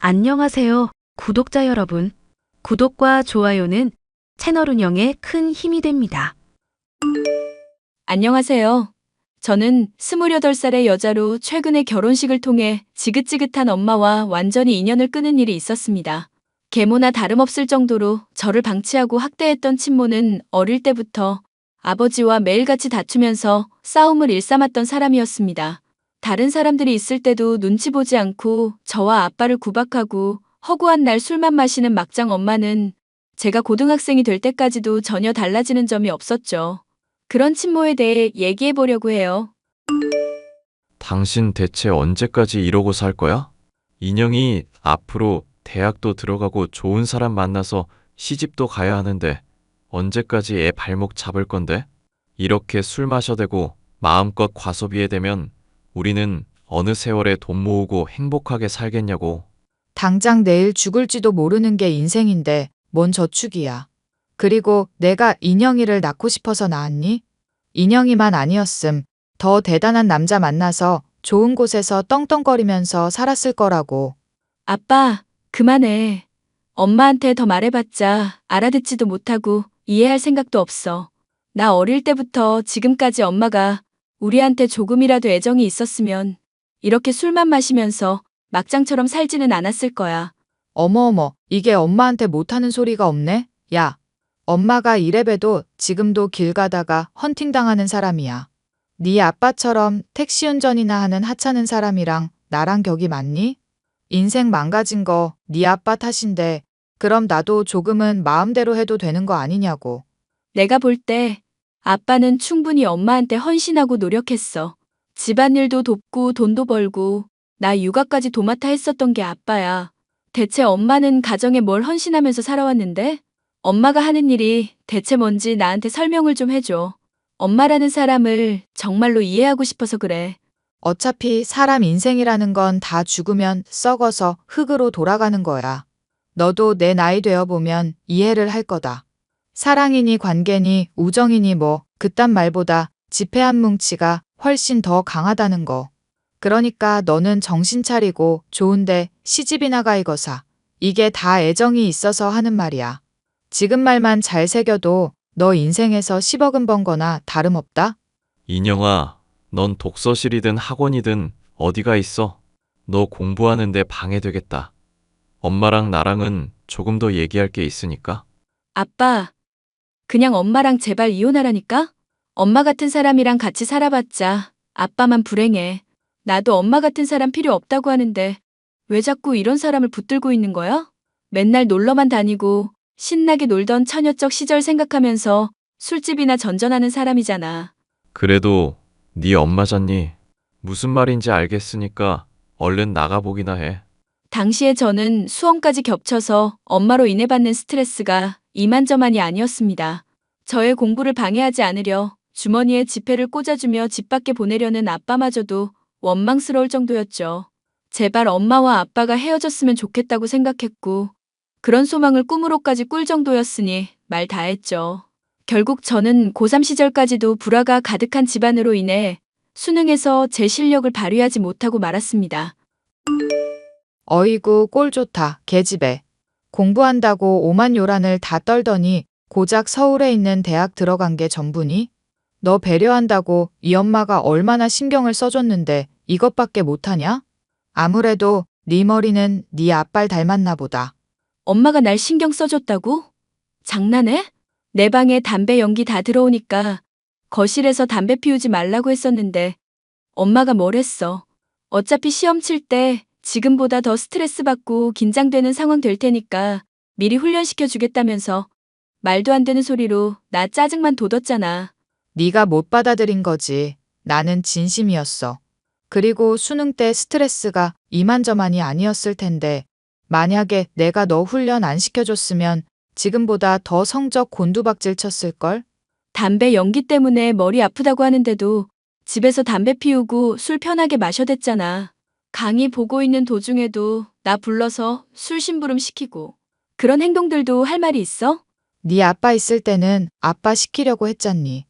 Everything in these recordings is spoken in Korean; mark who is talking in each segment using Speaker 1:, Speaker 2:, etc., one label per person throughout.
Speaker 1: 안녕하세요, 구독자 여러분. 구독과 좋아요는 채널 운영에 큰 힘이 됩니다.
Speaker 2: 안녕하세요. 저는 28살의 여자로 최근에 결혼식을 통해 지긋지긋한 엄마와 완전히 인연을 끊은 일이 있었습니다. 계모나 다름없을 정도로 저를 방치하고 학대했던 친모는 어릴 때부터 아버지와 매일같이 다투면서 싸움을 일삼았던 사람이었습니다. 다른 사람들이 있을 때도 눈치 보지 않고 저와 아빠를 구박하고 허구한 날 술만 마시는 막장 엄마는 제가 고등학생이 될 때까지도 전혀 달라지는 점이 없었죠. 그런 친모에 대해 얘기해 보려고 해요.
Speaker 3: 당신 대체 언제까지 이러고 살 거야? 인영이 앞으로 대학도 들어가고 좋은 사람 만나서 시집도 가야 하는데 언제까지 애 발목 잡을 건데? 이렇게 술 마셔대고 마음껏 과소비해대면 우리는 어느 세월에 돈 모으고 행복하게 살겠냐고.
Speaker 4: 당장 내일 죽을지도 모르는 게 인생인데 뭔 저축이야. 그리고 내가 인영이를 낳고 싶어서 낳았니? 인영이만 아니었음. 더 대단한 남자 만나서 좋은 곳에서 떵떵거리면서 살았을 거라고.
Speaker 2: 아빠, 그만해. 엄마한테 더 말해봤자 알아듣지도 못하고 이해할 생각도 없어. 나 어릴 때부터 지금까지 엄마가 우리한테 조금이라도 애정이 있었으면 이렇게 술만 마시면서 막장처럼 살지는 않았을 거야.
Speaker 4: 어머어머, 이게 엄마한테 못하는 소리가 없네? 야, 엄마가 이래봬도 지금도 길 가다가 헌팅당하는 사람이야. 네 아빠처럼 택시 운전이나 하는 하찮은 사람이랑 나랑 격이 맞니? 인생 망가진 거 네 아빠 탓인데 그럼 나도 조금은 마음대로 해도 되는 거 아니냐고.
Speaker 2: 내가 볼 때 아빠는 충분히 엄마한테 헌신하고 노력했어. 집안일도 돕고 돈도 벌고 나 육아까지 도맡아 했었던 게 아빠야. 대체 엄마는 가정에 뭘 헌신하면서 살아왔는데? 엄마가 하는 일이 대체 뭔지 나한테 설명을 좀 해줘. 엄마라는 사람을 정말로 이해하고 싶어서 그래.
Speaker 4: 어차피 사람 인생이라는 건 다 죽으면 썩어서 흙으로 돌아가는 거야. 너도 내 나이 되어 보면 이해를 할 거다. 사랑이니 관계니 우정이니 뭐 그딴 말보다 지폐 한 뭉치가 훨씬 더 강하다는 거. 그러니까 너는 정신 차리고 좋은데 시집이나 가 이거사. 이게 다 애정이 있어서 하는 말이야. 지금 말만 잘 새겨도 너 인생에서 10억은 번 거나 다름없다?
Speaker 3: 인영아, 넌 독서실이든 학원이든 어디가 있어? 너 공부하는데 방해되겠다. 엄마랑 나랑은 조금 더 얘기할 게 있으니까.
Speaker 2: 아빠, 그냥 엄마랑 제발 이혼하라니까? 엄마 같은 사람이랑 같이 살아봤자 아빠만 불행해. 나도 엄마 같은 사람 필요 없다고 하는데 왜 자꾸 이런 사람을 붙들고 있는 거야? 맨날 놀러만 다니고 신나게 놀던 처녀적 시절 생각하면서 술집이나 전전하는 사람이잖아.
Speaker 3: 그래도 네 엄마잖니. 무슨 말인지 알겠으니까 얼른 나가보기나 해.
Speaker 2: 당시에 저는 수험까지 겹쳐서 엄마로 인해 받는 스트레스가 이만저만이 아니었습니다. 저의 공부를 방해하지 않으려 주머니에 지폐를 꽂아주며 집 밖에 보내려는 아빠마저도 원망스러울 정도였죠. 제발 엄마와 아빠가 헤어졌으면 좋겠다고 생각했고 그런 소망을 꿈으로까지 꿀 정도였으니 말 다했죠. 결국 저는 고3 시절까지도 불화가 가득한 집안으로 인해 수능에서 제 실력을 발휘하지 못하고 말았습니다.
Speaker 4: 어이구 꼴 좋다 계집애. 공부한다고 오만 요란을 다 떨더니 고작 서울에 있는 대학 들어간 게 전부니? 너 배려한다고 이 엄마가 얼마나 신경을 써줬는데 이것밖에 못하냐? 아무래도 네 머리는 네 아빨 닮았나 보다.
Speaker 2: 엄마가 날 신경 써줬다고? 장난해? 내 방에 담배 연기 다 들어오니까 거실에서 담배 피우지 말라고 했었는데 엄마가 뭘 했어. 어차피 시험 칠 때 지금보다 더 스트레스 받고 긴장되는 상황 될 테니까 미리 훈련시켜 주겠다면서 말도 안 되는 소리로 나 짜증만 돋웠잖아.
Speaker 4: 네가 못 받아들인 거지. 나는 진심이었어. 그리고 수능 때 스트레스가 이만저만이 아니었을 텐데 만약에 내가 너 훈련 안 시켜줬으면 지금보다 더 성적 곤두박질 쳤을걸?
Speaker 2: 담배 연기 때문에 머리 아프다고 하는데도 집에서 담배 피우고 술 편하게 마셔댔잖아. 강의 보고 있는 도중에도 나 불러서 술 심부름 시키고. 그런 행동들도 할 말이 있어?
Speaker 4: 네 아빠 있을 때는 아빠 시키려고 했잖니.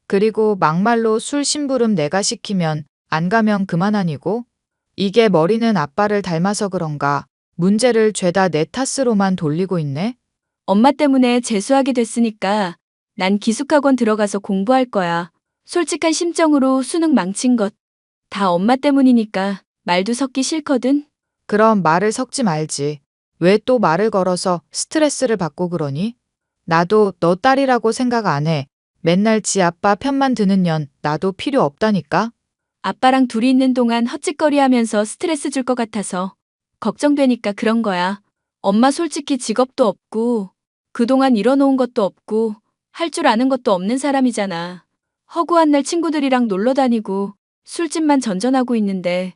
Speaker 4: 그리고 막말로 술 심부름 내가 시키면 안 가면 그만 아니고? 이게 머리는 아빠를 닮아서 그런가? 문제를 죄다 내 탓으로만 돌리고 있네?
Speaker 2: 엄마 때문에 재수하게 됐으니까 난 기숙학원 들어가서 공부할 거야. 솔직한 심정으로 수능 망친 것. 다 엄마 때문이니까 말도 섞기 싫거든.
Speaker 4: 그럼 말을 섞지 말지. 왜 또 말을 걸어서 스트레스를 받고 그러니? 나도 너 딸이라고 생각 안 해. 맨날 지 아빠 편만 드는 년 나도 필요 없다니까?
Speaker 2: 아빠랑 둘이 있는 동안 헛짓거리 하면서 스트레스 줄 것 같아서 걱정되니까 그런 거야. 엄마 솔직히 직업도 없고 그동안 이뤄놓은 것도 없고 할 줄 아는 것도 없는 사람이잖아. 허구한 날 친구들이랑 놀러 다니고 술집만 전전하고 있는데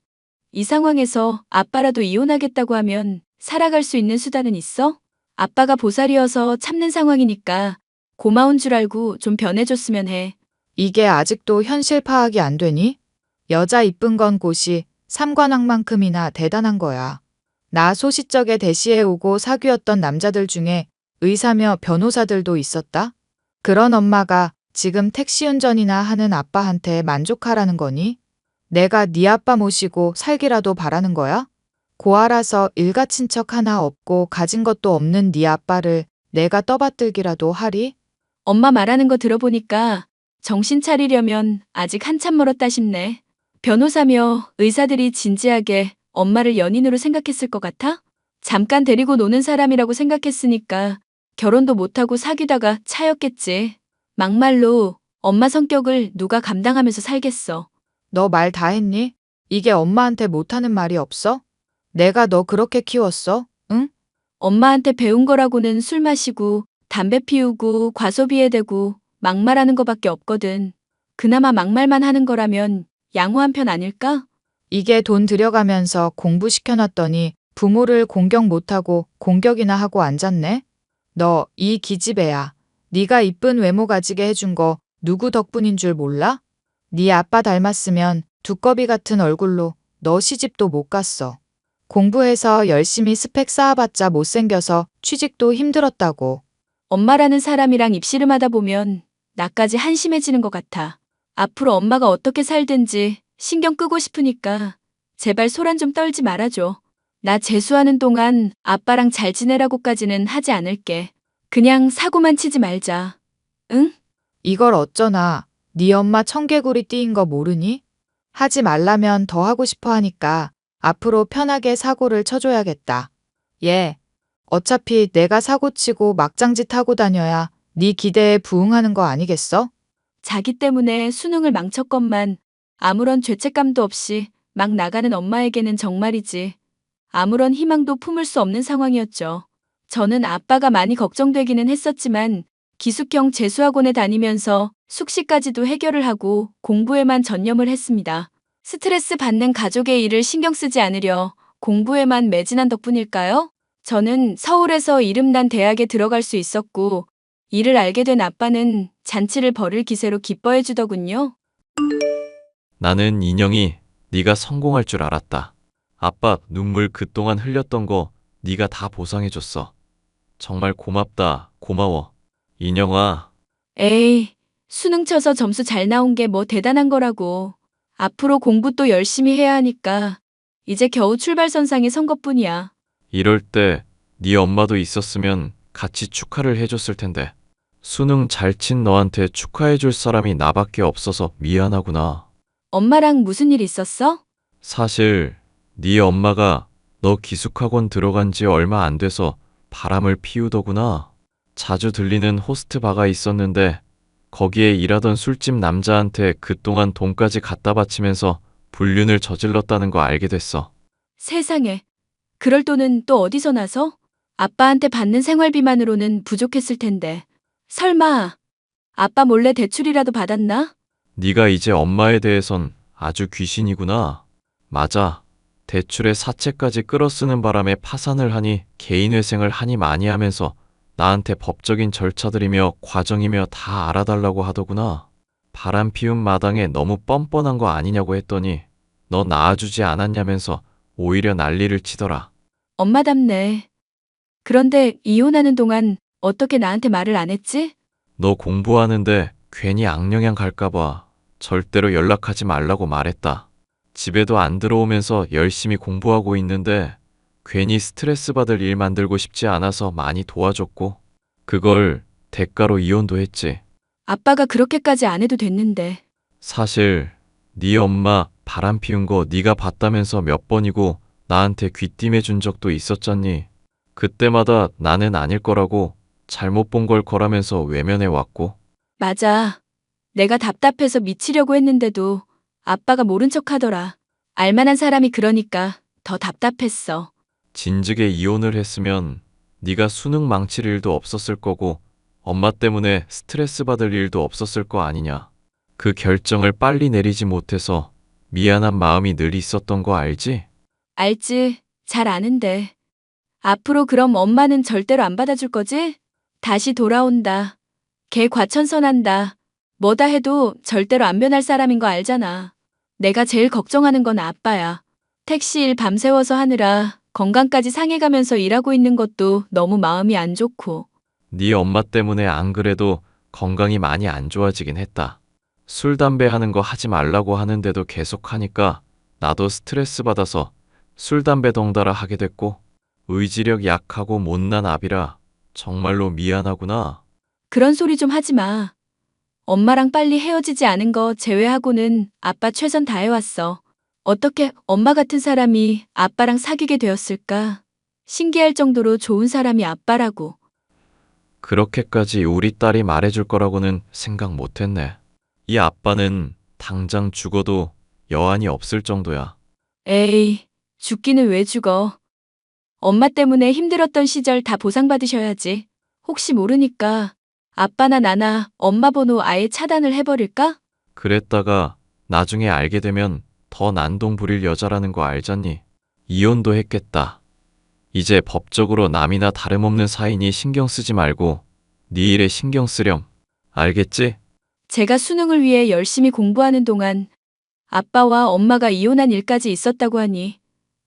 Speaker 2: 이 상황에서 아빠라도 이혼하겠다고 하면 살아갈 수 있는 수단은 있어? 아빠가 보살이어서 참는 상황이니까 고마운 줄 알고 좀 변해줬으면 해.
Speaker 4: 이게 아직도 현실 파악이 안 되니? 여자 이쁜 건 곳이 삼관왕만큼이나 대단한 거야. 나 소시적에 대시해오고 사귀었던 남자들 중에 의사며 변호사들도 있었다? 그런 엄마가 지금 택시 운전이나 하는 아빠한테 만족하라는 거니? 내가 네 아빠 모시고 살기라도 바라는 거야? 고아라서 일가 친척 하나 없고 가진 것도 없는 네 아빠를 내가 떠받들기라도 하리?
Speaker 2: 엄마 말하는 거 들어보니까 정신 차리려면 아직 한참 멀었다 싶네. 변호사며 의사들이 진지하게 엄마를 연인으로 생각했을 것 같아? 잠깐 데리고 노는 사람이라고 생각했으니까 결혼도 못하고 사귀다가 차였겠지. 막말로 엄마 성격을 누가 감당하면서 살겠어.
Speaker 4: 너 말 다 했니? 이게 엄마한테 못하는 말이 없어? 내가 너 그렇게 키웠어? 응?
Speaker 2: 엄마한테 배운 거라고는 술 마시고 담배 피우고 과소비에 대고 막말하는 거밖에 없거든. 그나마 막말만 하는 거라면 양호한 편 아닐까?
Speaker 4: 이게 돈 들여가면서 공부시켜놨더니 부모를 공격 못하고 공격이나 하고 앉았네? 너 이 기집애야. 네가 이쁜 외모 가지게 해준 거 누구 덕분인 줄 몰라? 네 아빠 닮았으면 두꺼비 같은 얼굴로 너 시집도 못 갔어. 공부해서 열심히 스펙 쌓아봤자 못생겨서 취직도 힘들었다고.
Speaker 2: 엄마라는 사람이랑 입씨름하다 보면 나까지 한심해지는 것 같아. 앞으로 엄마가 어떻게 살든지 신경 끄고 싶으니까 제발 소란 좀 떨지 말아줘. 나 재수하는 동안 아빠랑 잘 지내라고까지는 하지 않을게. 그냥 사고만 치지 말자. 응?
Speaker 4: 이걸 어쩌나. 네 엄마 청개구리 띠인 거 모르니? 하지 말라면 더 하고 싶어 하니까 앞으로 편하게 사고를 쳐줘야겠다. 얘, 어차피 내가 사고치고 막장짓 하고 다녀야 네 기대에 부응하는 거 아니겠어?
Speaker 2: 자기 때문에 수능을 망쳤건만 아무런 죄책감도 없이 막 나가는 엄마에게는 정말이지 아무런 희망도 품을 수 없는 상황이었죠. 저는 아빠가 많이 걱정되기는 했었지만 기숙형 재수학원에 다니면서 숙식까지도 해결을 하고 공부에만 전념을 했습니다. 스트레스 받는 가족의 일을 신경 쓰지 않으려 공부에만 매진한 덕분일까요? 저는 서울에서 이름난 대학에 들어갈 수 있었고 이를 알게 된 아빠는 잔치를 벌일 기세로 기뻐해 주더군요.
Speaker 3: 나는 인영이 네가 성공할 줄 알았다. 아빠 눈물 그동안 흘렸던 거 네가 다 보상해줬어. 정말 고맙다. 고마워. 인영아,
Speaker 2: 에이, 수능 쳐서 점수 잘 나온 게 뭐 대단한 거라고. 앞으로 공부 또 열심히 해야 하니까 이제 겨우 출발선상에 선 것뿐이야.
Speaker 3: 이럴 때 네 엄마도 있었으면 같이 축하를 해줬을 텐데. 수능 잘 친 너한테 축하해줄 사람이 나밖에 없어서 미안하구나.
Speaker 2: 엄마랑 무슨 일 있었어?
Speaker 3: 사실 네 엄마가 너 기숙학원 들어간 지 얼마 안 돼서 바람을 피우더구나. 자주 들리는 호스트 바가 있었는데 거기에 일하던 술집 남자한테 그동안 돈까지 갖다 바치면서 불륜을 저질렀다는 거 알게 됐어.
Speaker 2: 세상에. 그럴 돈은 또 어디서 나서? 아빠한테 받는 생활비만으로는 부족했을 텐데. 설마 아빠 몰래 대출이라도 받았나?
Speaker 3: 네가 이제 엄마에 대해선 아주 귀신이구나. 맞아. 대출에 사채까지 끌어쓰는 바람에 파산을 하니 개인회생을 하니 많이 하면서 나한테 법적인 절차들이며 과정이며 다 알아달라고 하더구나. 바람 피운 마당에 너무 뻔뻔한 거 아니냐고 했더니 너 낳아주지 않았냐면서 오히려 난리를 치더라.
Speaker 2: 엄마답네. 그런데 이혼하는 동안 어떻게 나한테 말을 안 했지?
Speaker 3: 너 공부하는데 괜히 악영향 갈까봐 절대로 연락하지 말라고 말했다. 집에도 안 들어오면서 열심히 공부하고 있는데 괜히 스트레스 받을 일 만들고 싶지 않아서 많이 도와줬고, 그걸 대가로 이혼도 했지.
Speaker 2: 아빠가 그렇게까지 안 해도 됐는데.
Speaker 3: 사실 네 엄마 바람 피운 거 네가 봤다면서 몇 번이고 나한테 귀띔해 준 적도 있었잖니. 그때마다 나는 아닐 거라고 잘못 본 걸 거라면서 외면해 왔고.
Speaker 2: 맞아. 내가 답답해서 미치려고 했는데도 아빠가 모른 척 하더라. 알만한 사람이 그러니까 더 답답했어.
Speaker 3: 진즉에 이혼을 했으면 네가 수능 망칠 일도 없었을 거고 엄마 때문에 스트레스 받을 일도 없었을 거 아니냐. 그 결정을 빨리 내리지 못해서 미안한 마음이 늘 있었던 거 알지?
Speaker 2: 알지? 잘 아는데. 앞으로 그럼 엄마는 절대로 안 받아줄 거지? 다시 돌아온다. 걔 과천선한다. 뭐다 해도 절대로 안 변할 사람인 거 알잖아. 내가 제일 걱정하는 건 아빠야. 택시 일 밤새워서 하느라 건강까지 상해가면서 일하고 있는 것도 너무 마음이 안 좋고.
Speaker 3: 네 엄마 때문에 안 그래도 건강이 많이 안 좋아지긴 했다. 술, 담배 하는 거 하지 말라고 하는데도 계속 하니까 나도 스트레스 받아서 술, 담배 덩달아 하게 됐고 의지력 약하고 못난 아비라 정말로 미안하구나.
Speaker 2: 그런 소리 좀 하지 마. 엄마랑 빨리 헤어지지 않은 거 제외하고는 아빠 최선 다해왔어. 어떻게 엄마 같은 사람이 아빠랑 사귀게 되었을까? 신기할 정도로 좋은 사람이 아빠라고.
Speaker 3: 그렇게까지 우리 딸이 말해줄 거라고는 생각 못했네. 이 아빠는 당장 죽어도 여한이 없을 정도야.
Speaker 2: 에이, 죽기는 왜 죽어. 엄마 때문에 힘들었던 시절 다 보상받으셔야지. 혹시 모르니까 아빠나 나나 엄마 번호 아예 차단을 해버릴까?
Speaker 3: 그랬다가 나중에 알게 되면 더 난동 부릴 여자라는 거 알잖니. 이혼도 했겠다. 이제 법적으로 남이나 다름없는 사이니 신경 쓰지 말고 네 일에 신경 쓰렴. 알겠지?
Speaker 2: 제가 수능을 위해 열심히 공부하는 동안 아빠와 엄마가 이혼한 일까지 있었다고 하니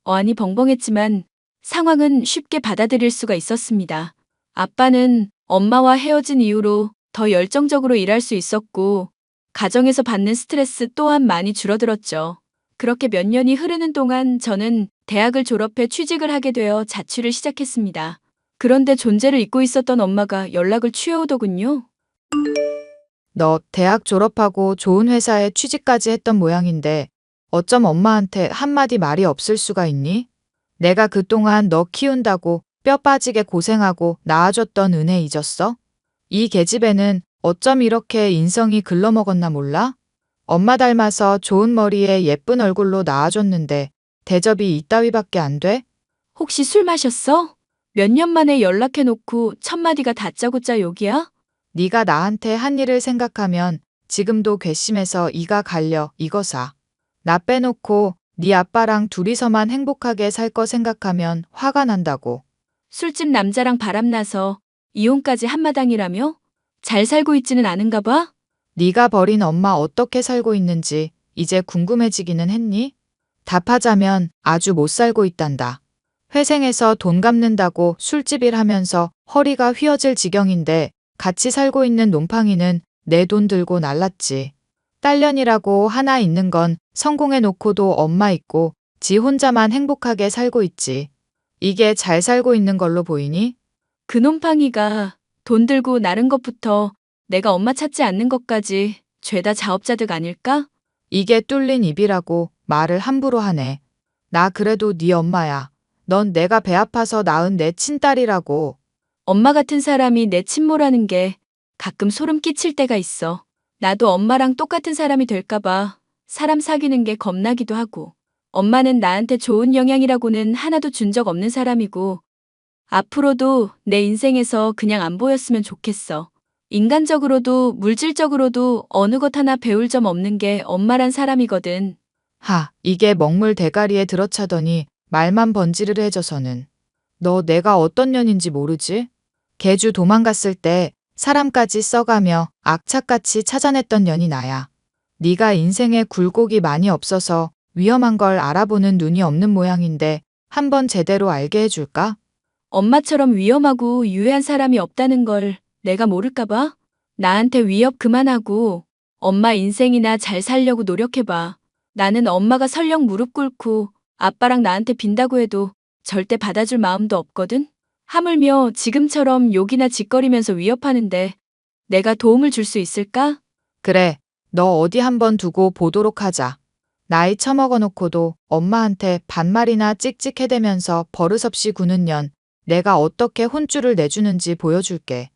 Speaker 2: 어안이 벙벙했지만 상황은 쉽게 받아들일 수가 있었습니다. 아빠는 엄마와 헤어진 이후로 더 열정적으로 일할 수 있었고 가정에서 받는 스트레스 또한 많이 줄어들었죠. 그렇게 몇 년이 흐르는 동안 저는 대학을 졸업해 취직을 하게 되어 자취를 시작했습니다. 그런데 존재를 잊고 있었던 엄마가 연락을 취해오더군요.
Speaker 4: 너 대학 졸업하고 좋은 회사에 취직까지 했던 모양인데 어쩜 엄마한테 한마디 말이 없을 수가 있니? 내가 그동안 너 키운다고 뼈 빠지게 고생하고 낳아줬던 은혜 잊었어? 이 계집애는 어쩜 이렇게 인성이 글러먹었나 몰라? 엄마 닮아서 좋은 머리에 예쁜 얼굴로 낳아줬는데 대접이 이따위밖에 안 돼?
Speaker 2: 혹시 술 마셨어? 몇 년 만에 연락해놓고 첫마디가 다짜고짜 욕이야?
Speaker 4: 네가 나한테 한 일을 생각하면 지금도 괘씸해서 이가 갈려 이거사. 나 빼놓고 네 아빠랑 둘이서만 행복하게 살 거 생각하면 화가 난다고.
Speaker 2: 술집 남자랑 바람나서 이혼까지 한마당이라며? 잘 살고 있지는 않은가 봐?
Speaker 4: 네가 버린 엄마 어떻게 살고 있는지 이제 궁금해지기는 했니? 답하자면 아주 못 살고 있단다. 회생해서 돈 갚는다고 술집일 하면서 허리가 휘어질 지경인데 같이 살고 있는 놈팡이는 내 돈 들고 날랐지. 딸년이라고 하나 있는 건 성공해 놓고도 엄마 있고 지 혼자만 행복하게 살고 있지. 이게 잘 살고 있는 걸로 보이니?
Speaker 2: 그 놈팡이가 돈 들고 나른 것부터 내가 엄마 찾지 않는 것까지 죄다 자업자득 아닐까?
Speaker 4: 이게 뚫린 입이라고 말을 함부로 하네. 나 그래도 네 엄마야. 넌 내가 배 아파서 낳은 내 친딸이라고.
Speaker 2: 엄마 같은 사람이 내 친모라는 게 가끔 소름 끼칠 때가 있어. 나도 엄마랑 똑같은 사람이 될까봐 사람 사귀는 게 겁나기도 하고. 엄마는 나한테 좋은 영향이라고는 하나도 준 적 없는 사람이고 앞으로도 내 인생에서 그냥 안 보였으면 좋겠어. 인간적으로도 물질적으로도 어느 것 하나 배울 점 없는 게 엄마란 사람이거든.
Speaker 4: 하, 이게 먹물 대가리에 들어차더니 말만 번지르르해져서는. 너 내가 어떤 년인지 모르지? 개주 도망갔을 때 사람까지 써가며 악착같이 찾아냈던 년이 나야. 네가 인생에 굴곡이 많이 없어서 위험한 걸 알아보는 눈이 없는 모양인데 한번 제대로 알게 해줄까?
Speaker 2: 엄마처럼 위험하고 유해한 사람이 없다는 걸 내가 모를까 봐? 나한테 위협 그만하고 엄마 인생이나 잘 살려고 노력해봐. 나는 엄마가 설령 무릎 꿇고 아빠랑 나한테 빈다고 해도 절대 받아줄 마음도 없거든? 하물며 지금처럼 욕이나 짓거리면서 위협하는데 내가 도움을 줄 수 있을까?
Speaker 4: 그래, 너 어디 한번 두고 보도록 하자. 나이 처먹어 놓고도 엄마한테 반말이나 찍찍해대면서 버릇없이 구는 년, 내가 어떻게 혼쭐을 내주는지 보여줄게.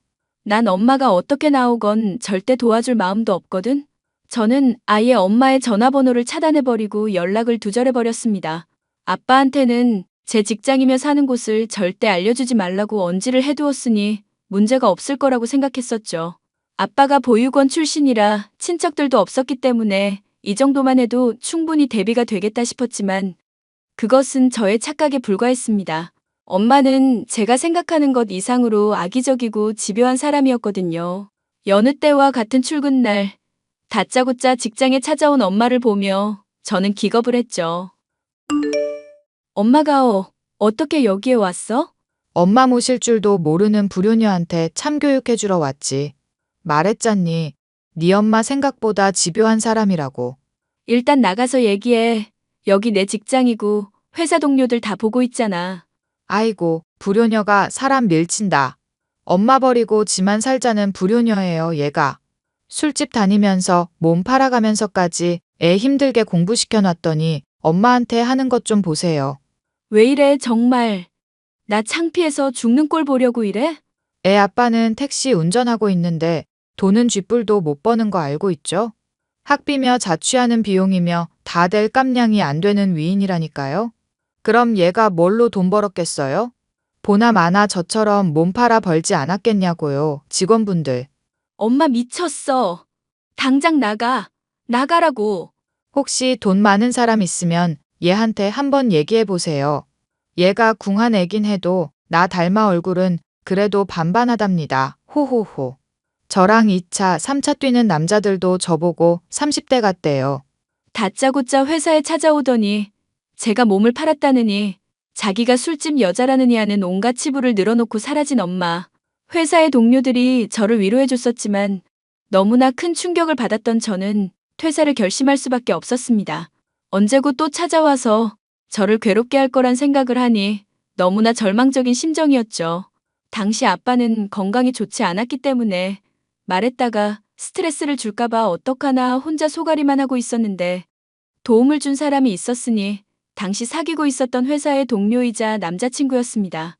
Speaker 2: 난 엄마가 어떻게 나오건 절대 도와줄 마음도 없거든? 저는 아예 엄마의 전화번호를 차단해버리고 연락을 두절해버렸습니다. 아빠한테는 제 직장이며 사는 곳을 절대 알려주지 말라고 언지를 해두었으니 문제가 없을 거라고 생각했었죠. 아빠가 보육원 출신이라 친척들도 없었기 때문에 이 정도만 해도 충분히 대비가 되겠다 싶었지만 그것은 저의 착각에 불과했습니다. 엄마는 제가 생각하는 것 이상으로 악의적이고 집요한 사람이었거든요. 여느 때와 같은 출근날, 다짜고짜 직장에 찾아온 엄마를 보며 저는 기겁을 했죠. 엄마가 어떻게 여기에 왔어?
Speaker 4: 엄마 모실 줄도 모르는 불효녀한테 참교육해주러 왔지. 말했잖니. 네 엄마 생각보다 집요한 사람이라고.
Speaker 2: 일단 나가서 얘기해. 여기 내 직장이고 회사 동료들 다 보고 있잖아.
Speaker 4: 아이고, 불효녀가 사람 밀친다. 엄마 버리고 지만 살자는 불효녀예요, 얘가. 술집 다니면서 몸 팔아가면서까지 애 힘들게 공부시켜놨더니 엄마한테 하는 것 좀 보세요.
Speaker 2: 왜 이래 정말. 나 창피해서 죽는 꼴 보려고 이래?
Speaker 4: 애 아빠는 택시 운전하고 있는데 돈은 쥐뿔도 못 버는 거 알고 있죠? 학비며 자취하는 비용이며 다 될 깜냥이 안 되는 위인이라니까요. 그럼 얘가 뭘로 돈 벌었겠어요? 보나 마나 저처럼 몸 팔아 벌지 않았겠냐고요, 직원분들.
Speaker 2: 엄마 미쳤어. 당장 나가. 나가라고.
Speaker 4: 혹시 돈 많은 사람 있으면 얘한테 한번 얘기해 보세요. 얘가 궁한 애긴 해도 나 닮아 얼굴은 그래도 반반하답니다. 호호호. 저랑 2차, 3차 뛰는 남자들도 저보고 30대 같대요.
Speaker 2: 다짜고짜 회사에 찾아오더니 제가 몸을 팔았다느니 자기가 술집 여자라느니 하는 온갖 치부를 늘어놓고 사라진 엄마. 회사의 동료들이 저를 위로해줬었지만 너무나 큰 충격을 받았던 저는 퇴사를 결심할 수밖에 없었습니다. 언제고 또 찾아와서 저를 괴롭게 할 거란 생각을 하니 너무나 절망적인 심정이었죠. 당시 아빠는 건강이 좋지 않았기 때문에 말했다가 스트레스를 줄까봐 어떡하나 혼자 소가리만 하고 있었는데 도움을 준 사람이 있었으니 당시 사귀고 있었던 회사의 동료이자 남자친구였습니다.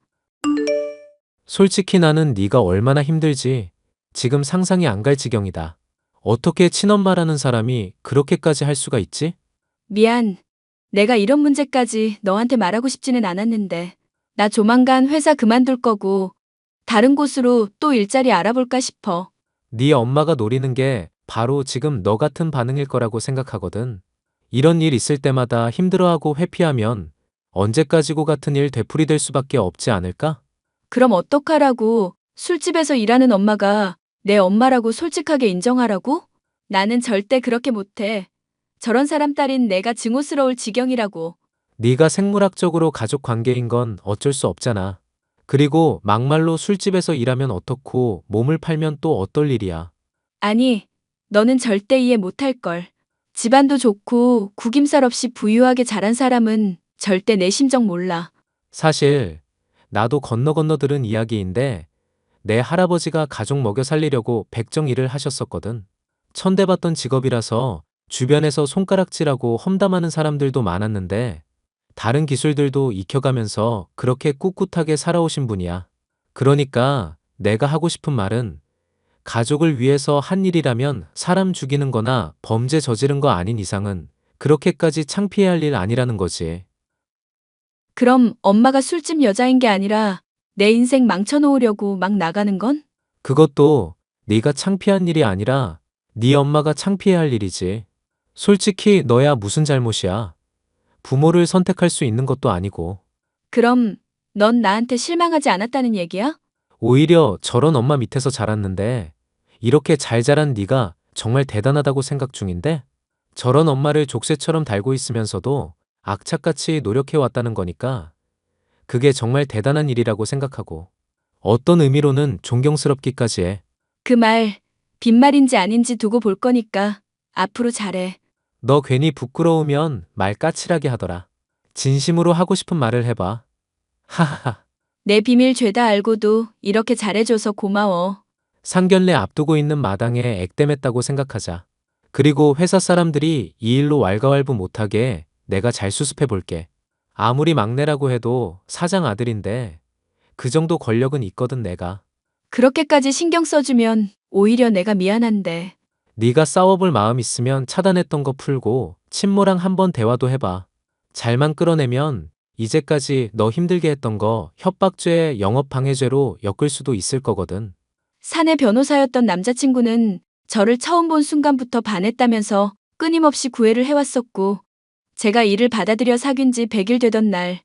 Speaker 5: 솔직히 나는 네가 얼마나 힘들지 지금 상상이 안 갈 지경이다. 어떻게 친엄마라는 사람이 그렇게까지 할 수가 있지?
Speaker 2: 미안. 내가 이런 문제까지 너한테 말하고 싶지는 않았는데 나 조만간 회사 그만둘 거고 다른 곳으로 또 일자리 알아볼까 싶어.
Speaker 5: 네 엄마가 노리는 게 바로 지금 너 같은 반응일 거라고 생각하거든. 이런 일 있을 때마다 힘들어하고 회피하면 언제까지고 같은 일 되풀이될 수밖에 없지 않을까?
Speaker 2: 그럼 어떡하라고? 술집에서 일하는 엄마가 내 엄마라고 솔직하게 인정하라고? 나는 절대 그렇게 못해. 저런 사람 딸인 내가 증오스러울 지경이라고.
Speaker 5: 네가 생물학적으로 가족 관계인 건 어쩔 수 없잖아. 그리고 막말로 술집에서 일하면 어떻고 몸을 팔면 또 어떨 일이야.
Speaker 2: 아니, 너는 절대 이해 못할걸. 집안도 좋고 구김살 없이 부유하게 자란 사람은 절대 내 심정 몰라.
Speaker 5: 사실 나도 건너 들은 이야기인데 내 할아버지가 가족 먹여 살리려고 백정 일을 하셨었거든. 천대받던 직업이라서 주변에서 손가락질하고 험담하는 사람들도 많았는데 다른 기술들도 익혀가면서 그렇게 꿋꿋하게 살아오신 분이야. 그러니까 내가 하고 싶은 말은 가족을 위해서 한 일이라면 사람 죽이는 거나 범죄 저지른 거 아닌 이상은 그렇게까지 창피해야 할 일 아니라는 거지.
Speaker 2: 그럼 엄마가 술집 여자인 게 아니라 내 인생 망쳐놓으려고 막 나가는 건?
Speaker 5: 그것도 네가 창피한 일이 아니라 네 엄마가 창피해야 할 일이지. 솔직히 너야 무슨 잘못이야. 부모를 선택할 수 있는 것도 아니고.
Speaker 2: 그럼 넌 나한테 실망하지 않았다는 얘기야?
Speaker 5: 오히려 저런 엄마 밑에서 자랐는데 이렇게 잘 자란 네가 정말 대단하다고 생각 중인데 저런 엄마를 족쇄처럼 달고 있으면서도 악착같이 노력해왔다는 거니까 그게 정말 대단한 일이라고 생각하고 어떤 의미로는 존경스럽기까지 해.
Speaker 2: 그 말 빈말인지 아닌지 두고 볼 거니까 앞으로 잘해.
Speaker 5: 너 괜히 부끄러우면 말 까칠하게 하더라. 진심으로 하고 싶은 말을 해봐. 하하하.
Speaker 2: 내 비밀 죄다 알고도 이렇게 잘해줘서 고마워.
Speaker 5: 상견례 앞두고 있는 마당에 액땜했다고 생각하자. 그리고 회사 사람들이 이 일로 왈가왈부 못하게 내가 잘 수습해 볼게. 아무리 막내라고 해도 사장 아들인데 그 정도 권력은 있거든 내가.
Speaker 2: 그렇게까지 신경 써주면 오히려 내가 미안한데.
Speaker 5: 네가 싸워볼 마음 있으면 차단했던 거 풀고 친모랑 한번 대화도 해봐. 잘만 끌어내면 이제까지 너 힘들게 했던 거 협박죄, 영업방해죄로 엮을 수도 있을 거거든.
Speaker 2: 사내 변호사였던 남자친구는 저를 처음 본 순간부터 반했다면서 끊임없이 구애를 해왔었고, 제가 이를 받아들여 사귄 지 100일 되던 날,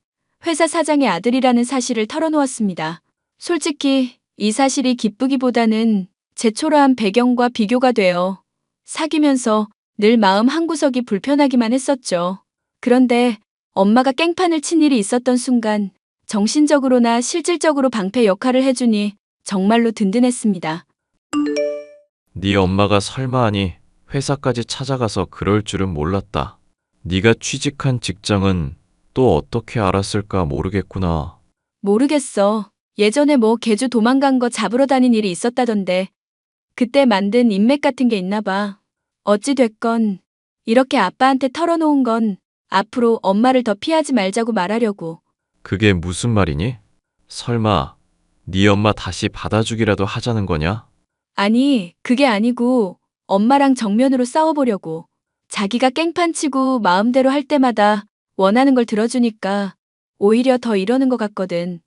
Speaker 2: 회사 사장의 아들이라는 사실을 털어놓았습니다. 솔직히 이 사실이 기쁘기보다는 제 초라한 배경과 비교가 되어 사귀면서 늘 마음 한구석이 불편하기만 했었죠. 그런데 엄마가 깽판을 친 일이 있었던 순간 정신적으로나 실질적으로 방패 역할을 해주니 정말로 든든했습니다.
Speaker 3: 네 엄마가 설마 하니 회사까지 찾아가서 그럴 줄은 몰랐다. 네가 취직한 직장은 또 어떻게 알았을까 모르겠구나.
Speaker 2: 모르겠어. 예전에 뭐 개주 도망간 거 잡으러 다닌 일이 있었다던데 그때 만든 인맥 같은 게 있나 봐. 어찌 됐건 이렇게 아빠한테 털어놓은 건 앞으로 엄마를 더 피하지 말자고 말하려고.
Speaker 3: 그게 무슨 말이니? 설마 네 엄마 다시 받아주기라도 하자는 거냐?
Speaker 2: 아니, 그게 아니고 엄마랑 정면으로 싸워보려고. 자기가 깽판 치고 마음대로 할 때마다 원하는 걸 들어주니까 오히려 더 이러는 것 같거든.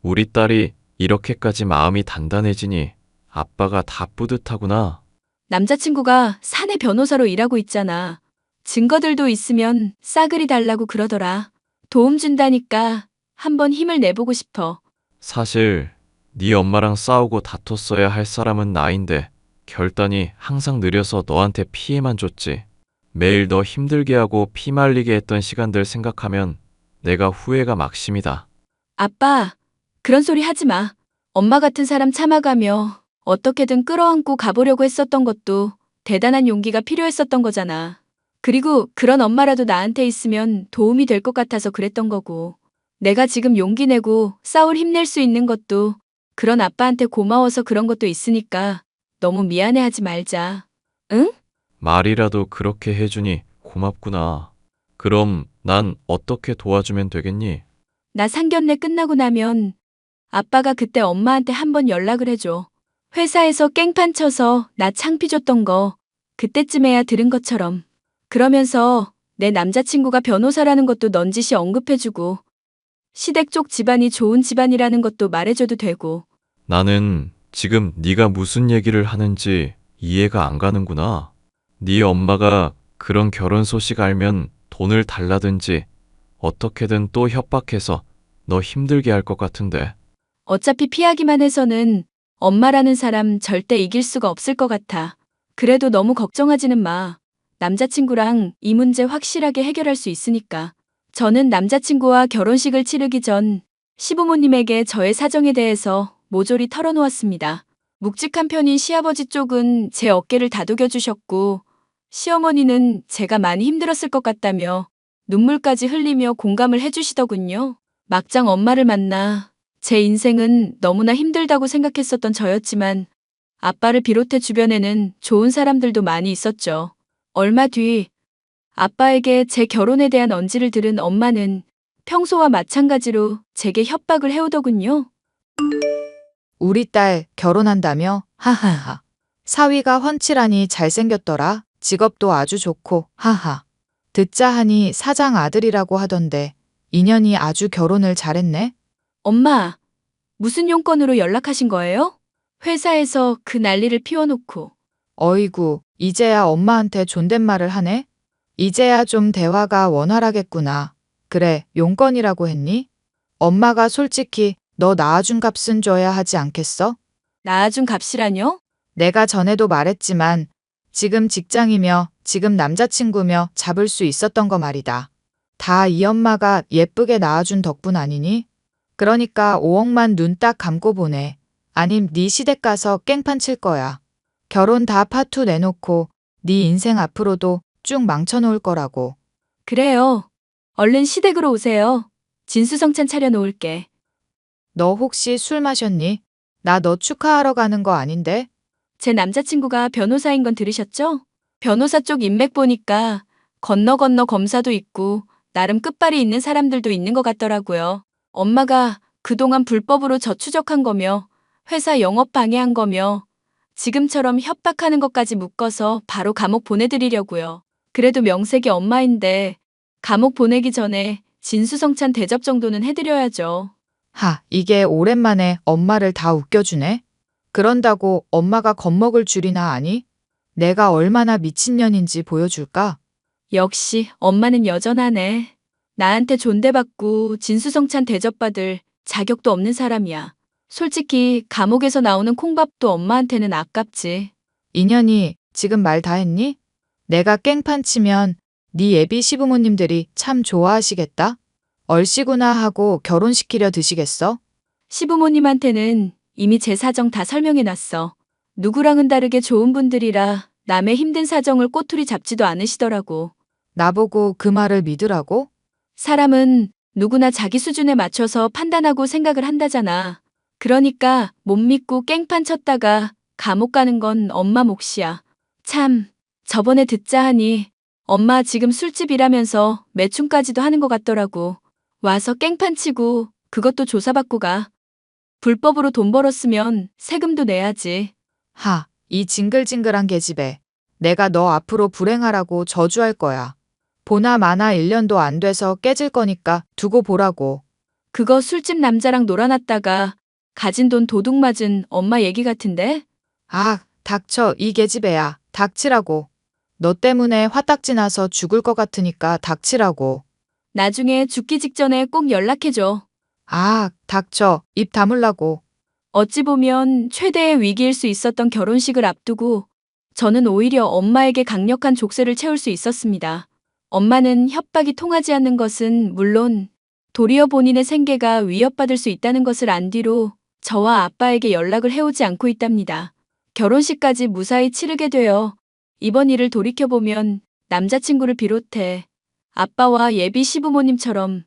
Speaker 3: 우리 딸이 이렇게까지 마음이 단단해지니 아빠가 다 뿌듯하구나.
Speaker 2: 남자친구가 사내 변호사로 일하고 있잖아. 증거들도 있으면 싸그리 달라고 그러더라. 도움 준다니까 한번 힘을 내보고 싶어.
Speaker 3: 사실 네 엄마랑 싸우고 다퉜어야 할 사람은 나인데 결단이 항상 느려서 너한테 피해만 줬지. 매일 너 힘들게 하고 피말리게 했던 시간들 생각하면 내가 후회가 막심이다.
Speaker 2: 아빠, 그런 소리 하지 마. 엄마 같은 사람 참아가며 어떻게든 끌어안고 가보려고 했었던 것도 대단한 용기가 필요했었던 거잖아. 그리고 그런 엄마라도 나한테 있으면 도움이 될 것 같아서 그랬던 거고. 내가 지금 용기 내고 싸울 힘낼 수 있는 것도 그런 아빠한테 고마워서 그런 것도 있으니까 너무 미안해하지 말자. 응?
Speaker 3: 말이라도 그렇게 해주니 고맙구나. 그럼 난 어떻게 도와주면 되겠니?
Speaker 2: 나 상견례 끝나고 나면 아빠가 그때 엄마한테 한번 연락을 해줘. 회사에서 깽판 쳐서 나 창피 줬던 거 그때쯤에야 들은 것처럼. 그러면서 내 남자친구가 변호사라는 것도 넌지시 언급해주고 시댁 쪽 집안이 좋은 집안이라는 것도 말해줘도 되고.
Speaker 3: 나는 지금 네가 무슨 얘기를 하는지 이해가 안 가는구나. 네 엄마가 그런 결혼 소식 알면 돈을 달라든지 어떻게든 또 협박해서 너 힘들게 할 것 같은데.
Speaker 2: 어차피 피하기만 해서는 엄마라는 사람 절대 이길 수가 없을 것 같아. 그래도 너무 걱정하지는 마. 남자친구랑 이 문제 확실하게 해결할 수 있으니까. 저는 남자친구와 결혼식을 치르기 전 시부모님에게 저의 사정에 대해서 모조리 털어놓았습니다. 묵직한 편인 시아버지 쪽은 제 어깨를 다독여 주셨고 시어머니는 제가 많이 힘들었을 것 같다며 눈물까지 흘리며 공감을 해주시더군요. 막장 엄마를 만나 제 인생은 너무나 힘들다고 생각했었던 저였지만 아빠를 비롯해 주변에는 좋은 사람들도 많이 있었죠. 얼마 뒤 아빠에게 제 결혼에 대한 언지를 들은 엄마는 평소와 마찬가지로 제게 협박을 해오더군요.
Speaker 4: 우리 딸 결혼한다며? 하하하. 사위가 훤칠하니 잘생겼더라. 직업도 아주 좋고, 하하. 듣자 하니 사장 아들이라고 하던데, 인연이 아주 결혼을 잘했네?
Speaker 2: 엄마, 무슨 용건으로 연락하신 거예요? 회사에서 그 난리를 피워놓고.
Speaker 4: 어이구, 이제야 엄마한테 존댓말을 하네? 이제야 좀 대화가 원활하겠구나. 그래, 용건이라고 했니? 엄마가 솔직히 너 낳아준 값은 줘야 하지 않겠어?
Speaker 2: 낳아준 값이라뇨?
Speaker 4: 내가 전에도 말했지만 지금 직장이며 지금 남자친구며 잡을 수 있었던 거 말이다. 다 이 엄마가 예쁘게 낳아준 덕분 아니니? 그러니까 5억만 눈 딱 감고 보내. 아님 네 시댁 가서 깽판 칠 거야. 결혼 다 파투 내놓고 네 인생 앞으로도 쭉 망쳐놓을 거라고.
Speaker 2: 그래요. 얼른 시댁으로 오세요. 진수성찬 차려놓을게.
Speaker 4: 너 혹시 술 마셨니? 나 너 축하하러 가는 거 아닌데?
Speaker 2: 제 남자친구가 변호사인 건 들으셨죠? 변호사 쪽 인맥 보니까 건너 검사도 있고 나름 끝발이 있는 사람들도 있는 것 같더라고요. 엄마가 그동안 불법으로 저추적한 거며 회사 영업 방해한 거며 지금처럼 협박하는 것까지 묶어서 바로 감옥 보내드리려고요. 그래도 명색이 엄마인데 감옥 보내기 전에 진수성찬 대접 정도는 해드려야죠.
Speaker 4: 하, 이게 오랜만에 엄마를 다 웃겨주네. 그런다고 엄마가 겁먹을 줄이나 아니? 내가 얼마나 미친년인지 보여줄까?
Speaker 2: 역시 엄마는 여전하네. 나한테 존대받고 진수성찬 대접받을 자격도 없는 사람이야. 솔직히 감옥에서 나오는 콩밥도 엄마한테는 아깝지.
Speaker 4: 인연이 지금 말 다 했니? 내가 깽판 치면 네 예비 시부모님들이 참 좋아하시겠다? 얼씨구나 하고 결혼시키려 드시겠어?
Speaker 2: 시부모님한테는 이미 제 사정 다 설명해놨어. 누구랑은 다르게 좋은 분들이라 남의 힘든 사정을 꼬투리 잡지도 않으시더라고.
Speaker 4: 나보고 그 말을 믿으라고?
Speaker 2: 사람은 누구나 자기 수준에 맞춰서 판단하고 생각을 한다잖아. 그러니까 못 믿고 깽판 쳤다가 감옥 가는 건 엄마 몫이야. 참, 저번에 듣자 하니 엄마 지금 술집 일하면서 매춘까지도 하는 것 같더라고. 와서 깽판 치고 그것도 조사받고 가. 불법으로 돈 벌었으면 세금도 내야지.
Speaker 4: 하, 이 징글징글한 계집애. 내가 너 앞으로 불행하라고 저주할 거야. 보나 마나 1년도 안 돼서 깨질 거니까 두고 보라고.
Speaker 2: 그거 술집 남자랑 놀아놨다가 가진 돈 도둑 맞은 엄마 얘기 같은데?
Speaker 4: 아, 닥쳐, 이 계집애야. 닥치라고. 너 때문에 화딱지 나서 죽을 것 같으니까 닥치라고.
Speaker 2: 나중에 죽기 직전에 꼭 연락해줘.
Speaker 4: 아, 닥쳐. 입 다물라고.
Speaker 2: 어찌 보면 최대의 위기일 수 있었던 결혼식을 앞두고 저는 오히려 엄마에게 강력한 족쇄를 채울 수 있었습니다. 엄마는 협박이 통하지 않는 것은 물론 도리어 본인의 생계가 위협받을 수 있다는 것을 안 뒤로 저와 아빠에게 연락을 해오지 않고 있답니다. 결혼식까지 무사히 치르게 되어 이번 일을 돌이켜보면 남자친구를 비롯해 아빠와 예비 시부모님처럼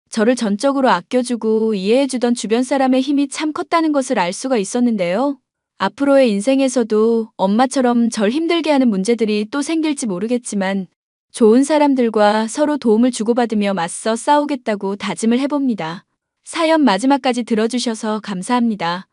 Speaker 2: 저를 전적으로 아껴주고 이해해주던 주변 사람의 힘이 참 컸다는 것을 알 수가 있었는데요. 앞으로의 인생에서도 엄마처럼 절 힘들게 하는 문제들이 또 생길지 모르겠지만 좋은 사람들과 서로 도움을 주고받으며 맞서 싸우겠다고 다짐을 해봅니다. 사연 마지막까지 들어주셔서 감사합니다.